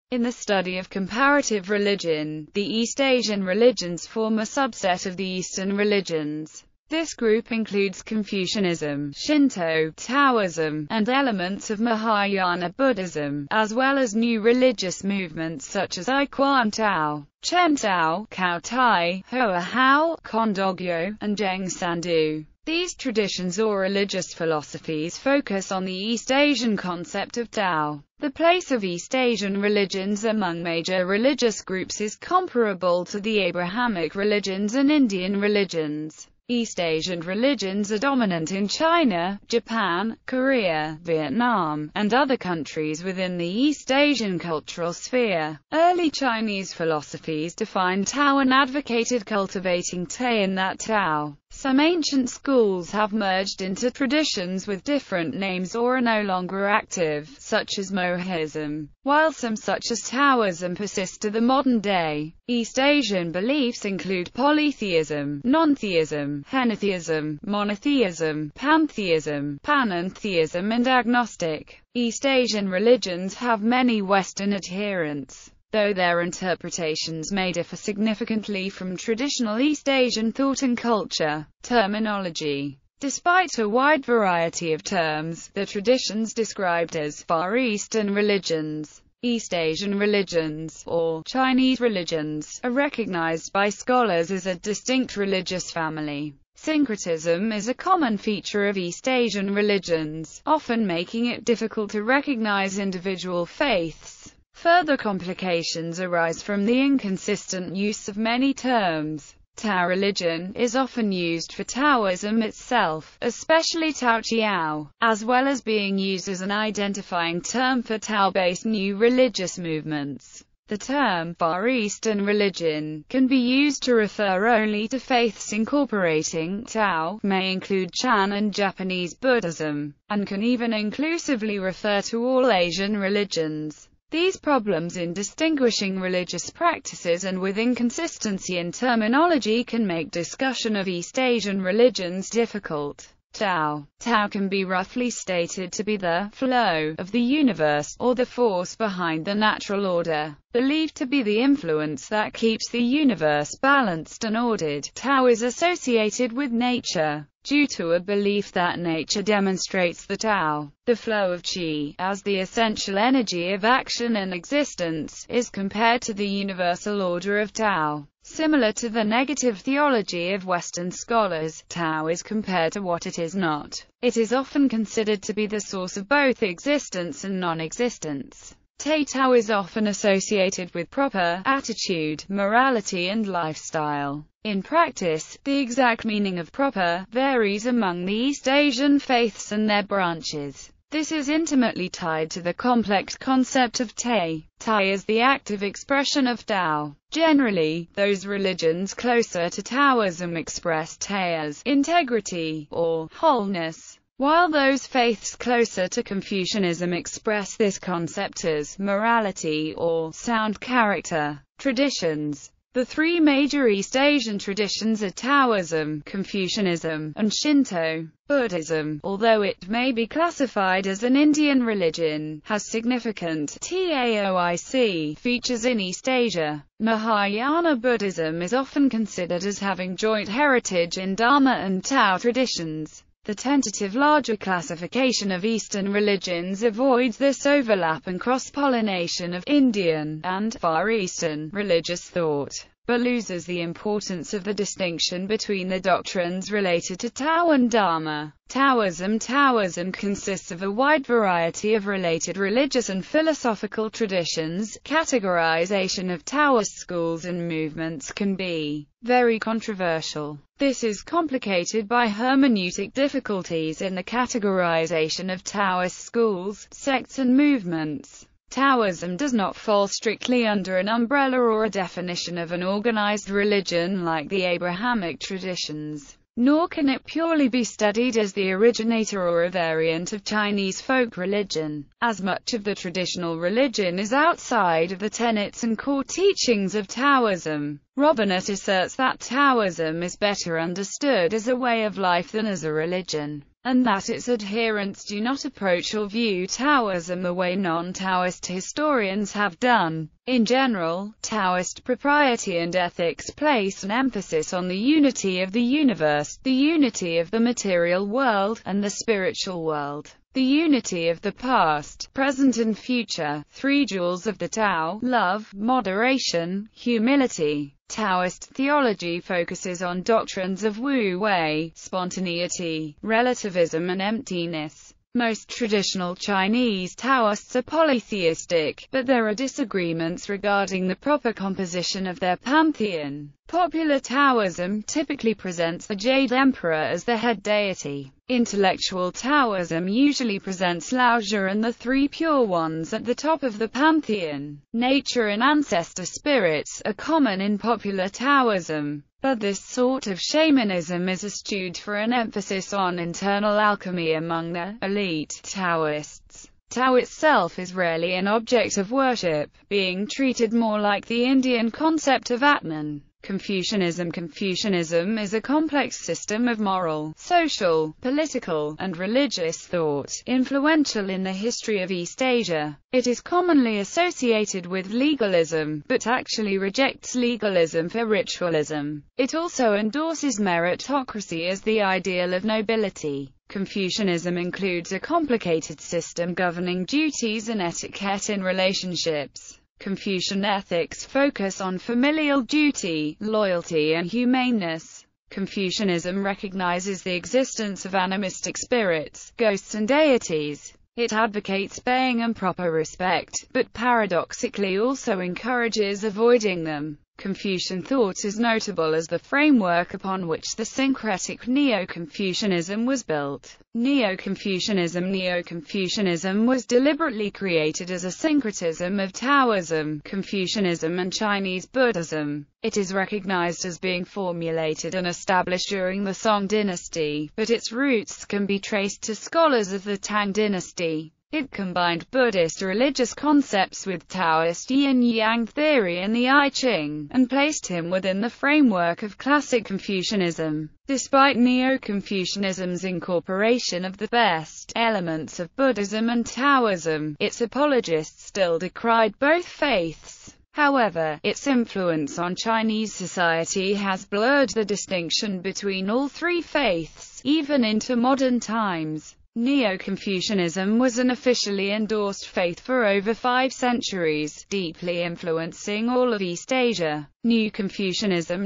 In the study of comparative religion, the East Asian religions form a subset of the Eastern religions. This group includes Confucianism, Shinto, Taoism, and elements of Mahayana Buddhism, as well as new religious movements such as I-Kuan Tao, Chen Tao, Cao Đài, Hòa Hảo, Chondogyo, and Jeung San Do. These traditions or religious philosophies focus on the East Asian concept of Tao. The place of East Asian religions among major religious groups is comparable to the Abrahamic religions and Indian religions. East Asian religions are dominant in China, Japan, Korea, Vietnam, and other countries within the East Asian cultural sphere. Early Chinese philosophies defined Tao and advocated cultivating Te in that Tao. Some ancient schools have merged into traditions with different names or are no longer active, such as Mohism, while some such as Taoism persist to the modern day. East Asian beliefs include polytheism, non-theism, henotheism, monotheism, pantheism, panentheism, and agnostic. East Asian religions have many Western adherents, though their interpretations may differ significantly from traditional East Asian thought and culture. Terminology. Despite a wide variety of terms, the traditions described as Far Eastern religions, East Asian religions, or Chinese religions, are recognized by scholars as a distinct religious family. Syncretism is a common feature of East Asian religions, often making it difficult to recognize individual faiths. Further complications arise from the inconsistent use of many terms. Tao religion is often used for Taoism itself, especially Tao Chiao, as well as being used as an identifying term for Tao-based new religious movements. The term Far Eastern religion can be used to refer only to faiths incorporating Tao, may include Chan and Japanese Buddhism, and can even inclusively refer to all Asian religions. These problems in distinguishing religious practices and with inconsistency in terminology can make discussion of East Asian religions difficult. Tao can be roughly stated to be the flow of the universe, or the force behind the natural order, believed to be the influence that keeps the universe balanced and ordered. Tao is associated with nature, due to a belief that nature demonstrates the Tao. The flow of qi, as the essential energy of action and existence, is compared to the universal order of Tao. Similar to the negative theology of Western scholars, Tao is compared to what it is not. It is often considered to be the source of both existence and non-existence. Tao is often associated with proper attitude, morality and lifestyle. In practice, the exact meaning of proper varies among the East Asian faiths and their branches. This is intimately tied to the complex concept of Te. Te is the active expression of Tao. Generally, those religions closer to Taoism express Te as integrity or wholeness, while those faiths closer to Confucianism express this concept as morality or sound character. Traditions. The three major East Asian traditions are Taoism, Confucianism, and Shinto. Buddhism, although it may be classified as an Indian religion, has significant Taoic features in East Asia. Mahayana Buddhism is often considered as having joint heritage in Dharma and Tao traditions. The tentative larger classification of Eastern religions avoids this overlap and cross-pollination of Indian and Far Eastern religious thought, but loses the importance of the distinction between the doctrines related to Tao and Dharma. Taoism consists of a wide variety of related religious and philosophical traditions. Categorization of Taoist schools and movements can be very controversial. This is complicated by hermeneutic difficulties in the categorization of Taoist schools, sects and movements. Taoism does not fall strictly under an umbrella or a definition of an organized religion like the Abrahamic traditions, nor can it purely be studied as the originator or a variant of Chinese folk religion, as much of the traditional religion is outside of the tenets and core teachings of Taoism. Robinett asserts that Taoism is better understood as a way of life than as a religion, and that its adherents do not approach or view Taoism the way non-Taoist historians have done. In general, Taoist propriety and ethics place an emphasis on the unity of the universe, the unity of the material world, and the spiritual world. The unity of the past, present and future, three jewels of the Tao: love, moderation, humility. Taoist theology focuses on doctrines of wu-wei, spontaneity, relativism and emptiness. Most traditional Chinese Taoists are polytheistic, but there are disagreements regarding the proper composition of their pantheon. Popular Taoism typically presents the Jade Emperor as the head deity. Intellectual Taoism usually presents Laozi and the Three Pure Ones at the top of the pantheon. Nature and ancestor spirits are common in popular Taoism, but this sort of shamanism is eschewed for an emphasis on internal alchemy among the elite Taoists. Tao itself is rarely an object of worship, being treated more like the Indian concept of Atman. Confucianism is a complex system of moral, social, political, and religious thought, influential in the history of East Asia. It is commonly associated with legalism, but actually rejects legalism for ritualism. It also endorses meritocracy as the ideal of nobility. Confucianism includes a complicated system governing duties and etiquette in relationships. Confucian ethics focus on familial duty, loyalty and humaneness. Confucianism recognizes the existence of animistic spirits, ghosts and deities. It advocates paying them proper respect, but paradoxically also encourages avoiding them. Confucian thought is notable as the framework upon which the syncretic Neo-Confucianism was built. Neo-Confucianism was deliberately created as a syncretism of Taoism, Confucianism and Chinese Buddhism. It is recognized as being formulated and established during the Song dynasty, but its roots can be traced to scholars of the Tang dynasty. It combined Buddhist religious concepts with Taoist yin-yang theory and the I Ching, and placed him within the framework of classic Confucianism. Despite Neo-Confucianism's incorporation of the best elements of Buddhism and Taoism, its apologists still decried both faiths. However, its influence on Chinese society has blurred the distinction between all three faiths, even into modern times. Neo-Confucianism was an officially endorsed faith for over 5 centuries, deeply influencing all of East Asia. New Confucianism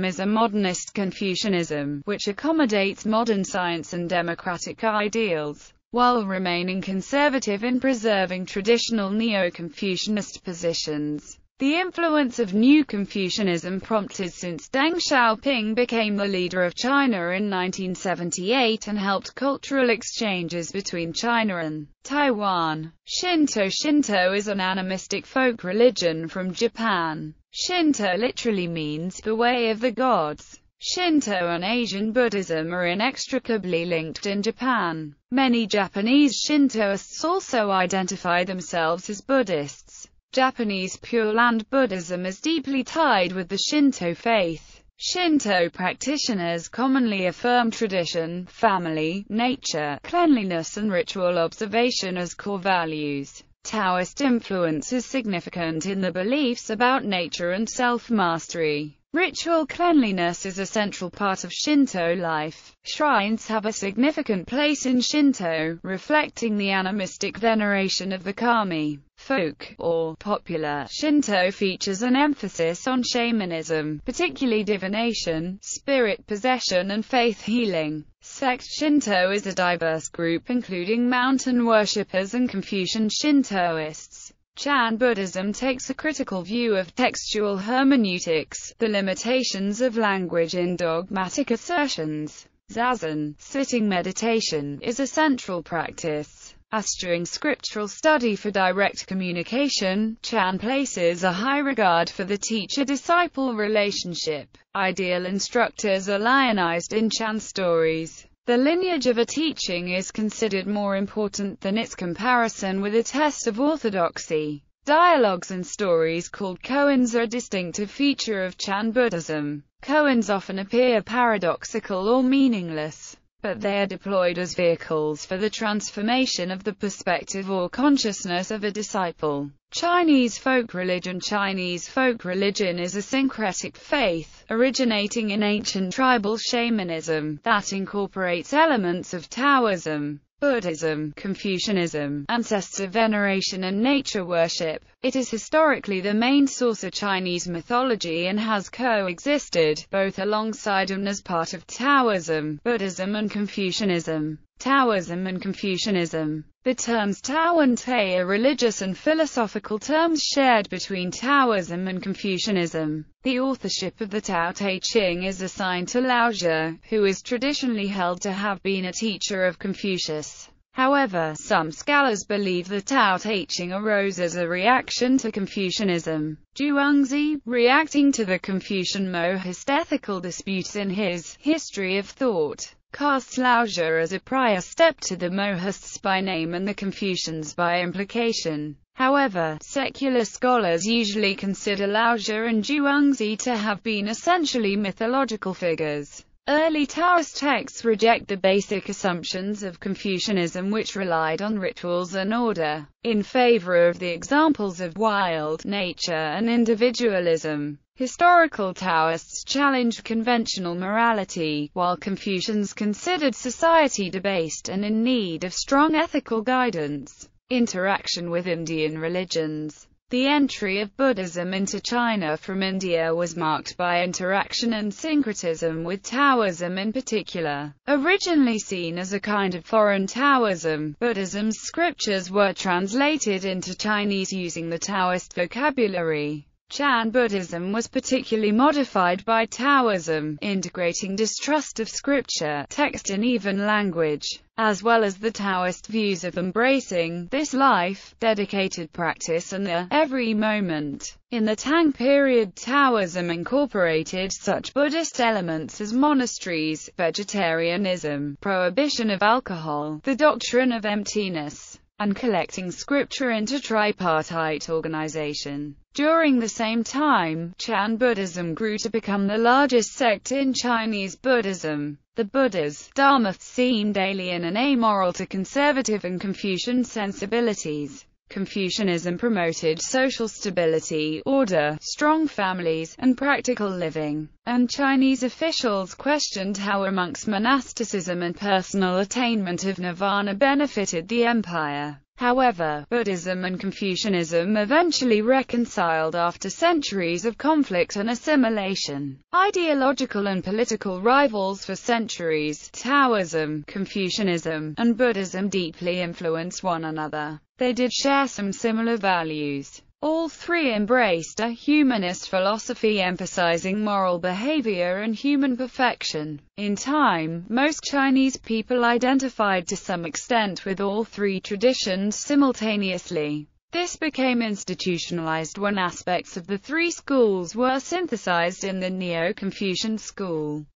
is a modernist Confucianism, which accommodates modern science and democratic ideals, while remaining conservative in preserving traditional Neo-Confucianist positions. The influence of New Confucianism prompted since Deng Xiaoping became the leader of China in 1978 and helped cultural exchanges between China and Taiwan. Shinto is an animistic folk religion from Japan. Shinto literally means the way of the gods. Shinto and Asian Buddhism are inextricably linked in Japan. Many Japanese Shintoists also identify themselves as Buddhists. Japanese Pure Land Buddhism is deeply tied with the Shinto faith. Shinto practitioners commonly affirm tradition, family, nature, cleanliness and ritual observation as core values. Taoist influence is significant in the beliefs about nature and self-mastery. Ritual cleanliness is a central part of Shinto life. Shrines have a significant place in Shinto, reflecting the animistic veneration of the kami. Folk, or popular, Shinto features an emphasis on shamanism, particularly divination, spirit possession and faith healing. Sect Shinto is a diverse group including mountain worshippers and Confucian Shintoists. Chan Buddhism takes a critical view of textual hermeneutics, the limitations of language in dogmatic assertions. Zazen, sitting meditation, is a central practice. Eschewing scriptural study for direct communication, Chan places a high regard for the teacher-disciple relationship. Ideal instructors are lionized in Chan stories. The lineage of a teaching is considered more important than its comparison with a test of orthodoxy. Dialogues and stories called koans are a distinctive feature of Chan Buddhism. Koans often appear paradoxical or meaningless, but they are deployed as vehicles for the transformation of the perspective or consciousness of a disciple. Chinese folk religion. Chinese folk religion is a syncretic faith, originating in ancient tribal shamanism, that incorporates elements of Taoism, Buddhism, Confucianism, ancestor veneration and nature worship. It is historically the main source of Chinese mythology and has coexisted, both alongside and as part of Taoism, Buddhism and Confucianism. Taoism and Confucianism. The terms Tao and Te are religious and philosophical terms shared between Taoism and Confucianism. The authorship of the Tao Te Ching is assigned to Lao Tzu, who is traditionally held to have been a teacher of Confucius. However, some scholars believe the Tao Te Ching arose as a reaction to Confucianism. Zhuangzi, reacting to the Confucian Mohist ethical disputes in his History of Thought, casts Lao Tzu as a prior step to the Mohists by name and the Confucians by implication. However, secular scholars usually consider Lao Tzu and Zhuangzi to have been essentially mythological figures. Early Taoist texts reject the basic assumptions of Confucianism, which relied on rituals and order, in favor of the examples of wild nature and individualism. Historical Taoists challenged conventional morality, while Confucians considered society debased and in need of strong ethical guidance. Interaction with Indian religions. The entry of Buddhism into China from India was marked by interaction and syncretism with Taoism in particular. Originally seen as a kind of foreign Taoism, Buddhism's scriptures were translated into Chinese using the Taoist vocabulary. Chan Buddhism was particularly modified by Taoism, integrating distrust of scripture, text and even language, as well as the Taoist views of embracing this life, dedicated practice and the every moment. In the Tang period, Taoism incorporated such Buddhist elements as monasteries, vegetarianism, prohibition of alcohol, the doctrine of emptiness, and collecting scripture into tripartite organization. During the same time, Chan Buddhism grew to become the largest sect in Chinese Buddhism. The Buddha's Dharma seemed alien and amoral to conservative and Confucian sensibilities. Confucianism promoted social stability, order, strong families, and practical living, and Chinese officials questioned how amongst monasticism and personal attainment of nirvana benefited the empire. However, Buddhism and Confucianism eventually reconciled after centuries of conflict and assimilation. Ideological and political rivals for centuries, Taoism, Confucianism, and Buddhism deeply influenced one another. They did share some similar values. All three embraced a humanist philosophy emphasizing moral behavior and human perfection. In time, most Chinese people identified to some extent with all three traditions simultaneously. This became institutionalized when aspects of the three schools were synthesized in the Neo-Confucian school.